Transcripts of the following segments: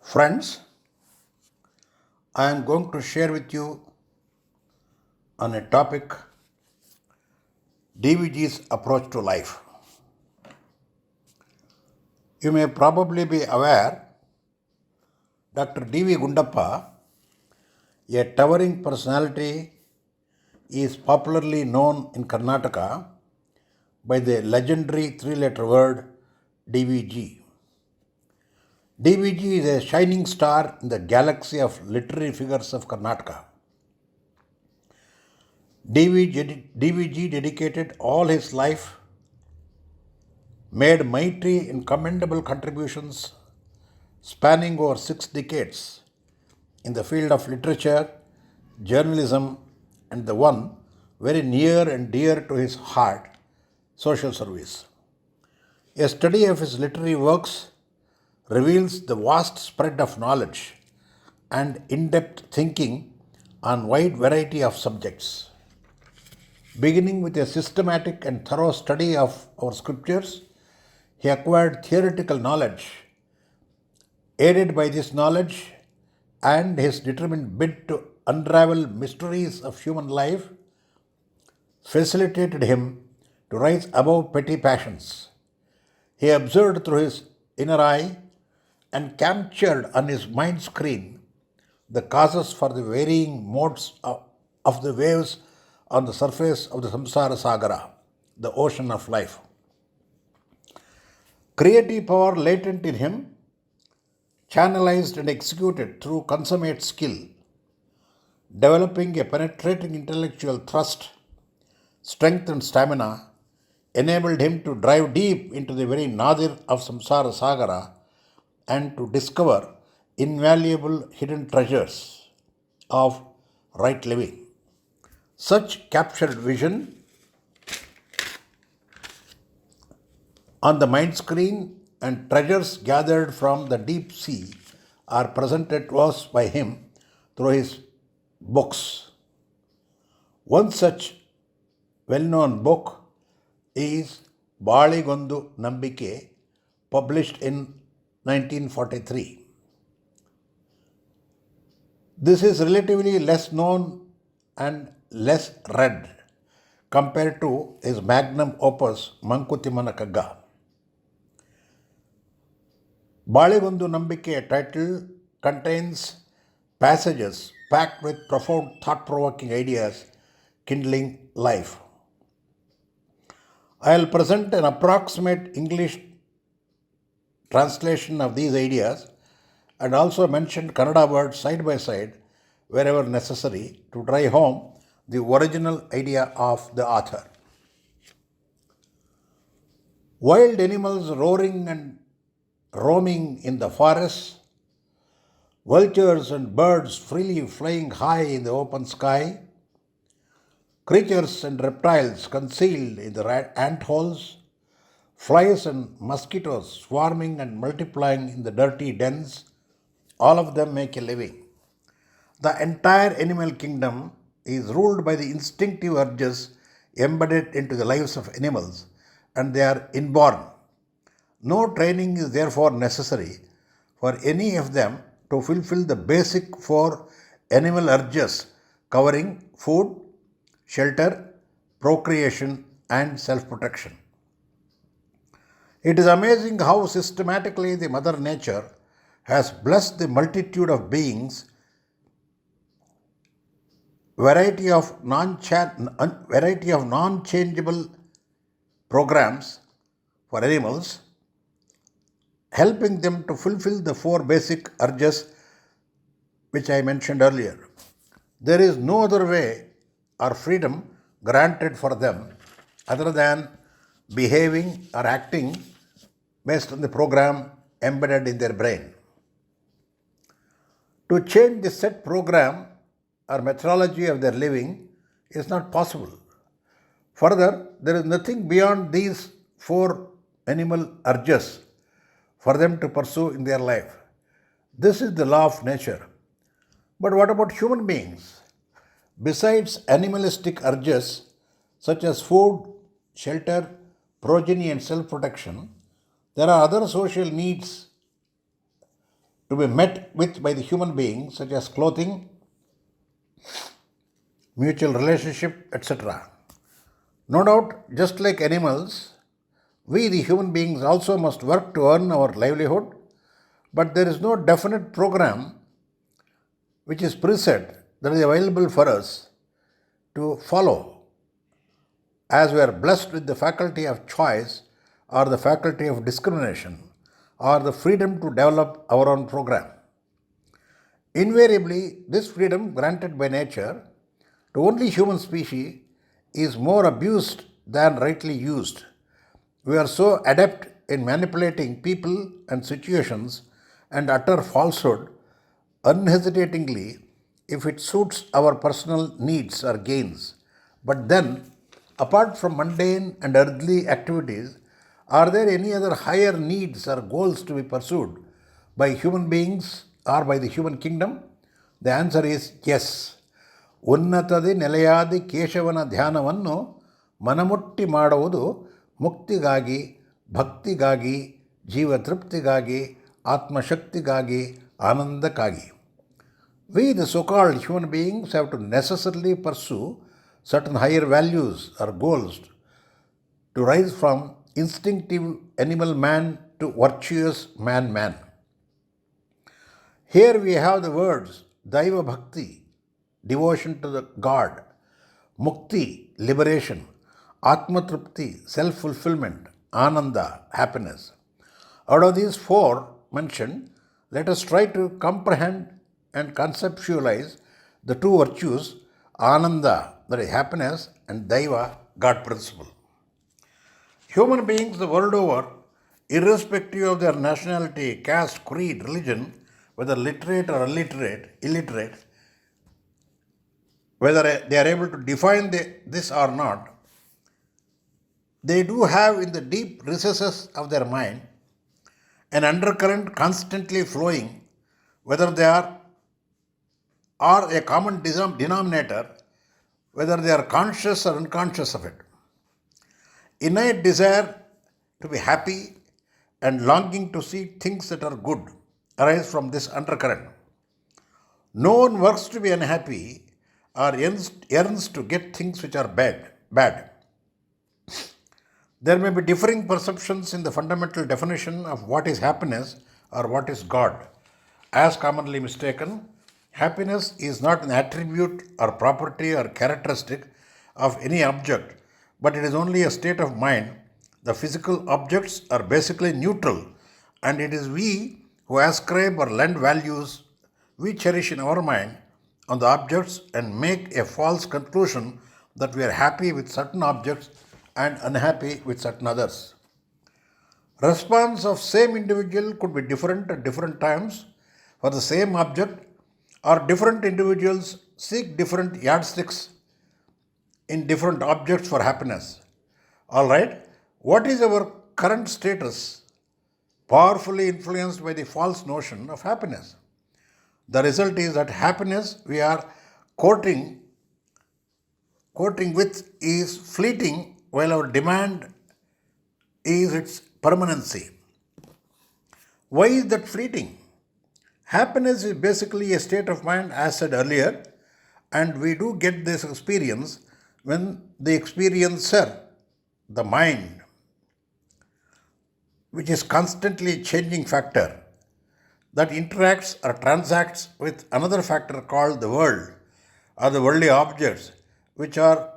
Friends, I am going to share with you on a topic DVG's approach to life. You may probably be aware Dr. D.V. Gundappa, a towering personality, is popularly known in Karnataka by the legendary three-letter word DVG. DVG is a shining star in the galaxy of literary figures of Karnataka. DVG dedicated all his life, made mighty and commendable contributions spanning over 6 decades in the field of literature, journalism, and the one very near and dear to his heart, social service. A study of his literary works reveals the vast spread of knowledge and in-depth thinking on wide variety of subjects. Beginning with a systematic and thorough study of our scriptures, he acquired theoretical knowledge. Aided by this knowledge and his determined bid to unravel mysteries of human life, facilitated him to rise above petty passions. He observed through his inner eye and captured on his mind screen the causes for the varying modes of the waves on the surface of the samsara sagara, the ocean of life. Creative power latent in him, channelized and executed through consummate skill, developing a penetrating intellectual thrust, strength and stamina, enabled him to drive deep into the very nadir of samsara sagara and to discover invaluable hidden treasures of right living. Such captured vision on the mind screen and treasures gathered from the deep sea are presented to us by him through his books. One such well-known book is Baligondu Nambike, published in 1943. This is relatively less known and less read compared to his magnum opus Mankutimana Kagga. Baligondu Nambike title contains passages packed with profound thought-provoking ideas kindling life. I will present an approximate English translation of these ideas and also mention Kannada words side by side wherever necessary to drive home the original idea of the author. Wild animals roaring and roaming in the forests, vultures and birds freely flying high in the open sky, creatures and reptiles concealed in the ant holes, flies and mosquitoes swarming and multiplying in the dirty dens, all of them make a living. The entire animal kingdom is ruled by the instinctive urges embedded into the lives of animals, and they are inborn. No training is therefore necessary for any of them to fulfill the basic 4 animal urges covering food, shelter, procreation, and self-protection. It is amazing how systematically the Mother Nature has blessed the multitude of beings, variety of non-changeable programs for animals, helping them to fulfill the 4 basic urges which I mentioned earlier. There is no other way or freedom granted for them other than behaving or acting based on the program embedded in their brain. To change the set program or methodology of their living is not possible. Further, there is nothing beyond these 4 animal urges for them to pursue in their life. This is the law of nature. But what about human beings? Besides animalistic urges such as food, shelter, progeny, and self-protection, there are other social needs to be met with by the human beings, such as clothing, mutual relationship, etc. No doubt, just like animals, we, the human beings, also must work to earn our livelihood, but there is no definite program which is preset that is available for us to follow, as we are blessed with the faculty of choice or the faculty of discrimination or the freedom to develop our own program. Invariably, this freedom granted by nature to only human species is more abused than rightly used. We are so adept in manipulating people and situations and utter falsehood unhesitatingly if it suits our personal needs or gains. But then, apart from mundane and earthly activities, are there any other higher needs or goals to be pursued by human beings or by the human kingdom? The answer is yes. ಉನ್ನತದಿ ನೆಲೆಯಾದಿ ಕೇಶವನ ಧ್ಯಾನವನ್ನು ಮನಮುಟ್ಟಿ ಮಾಡುವುದು ಮುಕ್ತಿಗಾಗಿ, ಭಕ್ತಿಗಾಗಿ, ಜೀವತೃಪ್ತಿಗಾಗಿ, ಆತ್ಮಶಕ್ತಿಗಾಗಿ, ಆನಂದಕ್ಕಾಗಿ. We, the so-called human beings, have to necessarily pursue certain higher values or goals to rise from instinctive animal man to virtuous man. Here we have the words Daiva Bhakti, devotion to the God, Mukti, liberation, Atmatrupti, self-fulfillment, Ananda, happiness. Out of these four mentioned, let us try to comprehend and conceptualize the two virtues, Ananda, that is happiness, and Daiva, God principle. Human beings the world over, irrespective of their nationality, caste, creed, religion, whether literate or illiterate, whether they are able to define this or not, they do have in the deep recesses of their mind an undercurrent constantly flowing, whether they are a common denominator, whether they are conscious or unconscious of it. Innate desire to be happy and longing to see things that are good arise from this undercurrent. No one works to be unhappy or yearns to get things which are bad. There may be differing perceptions in the fundamental definition of what is happiness or what is God. As commonly mistaken, happiness is not an attribute or property or characteristic of any object, but it is only a state of mind. The physical objects are basically neutral, and it is we who ascribe or lend values we cherish in our mind on the objects and make a false conclusion that we are happy with certain objects and unhappy with certain others. Response of same individual could be different at different times for the same object, or different individuals seek different yardsticks in different objects for happiness. Alright, what is our current status? Powerfully influenced by the false notion of happiness. The result is that happiness we are courting with is fleeting, while our demand is its permanency. Why is that fleeting? Happiness is basically a state of mind, as said earlier, and we do get this experience when the experiencer, the mind, which is constantly changing factor, that interacts or transacts with another factor called the world or the worldly objects, which are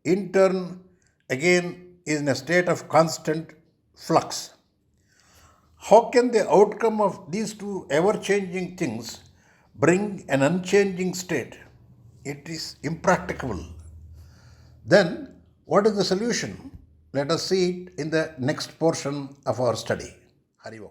in turn again is in a state of constant flux. How can the outcome of these two ever-changing things bring an unchanging state? It is impracticable. Then, what is the solution? Let us see it in the next portion of our study. Hari Om.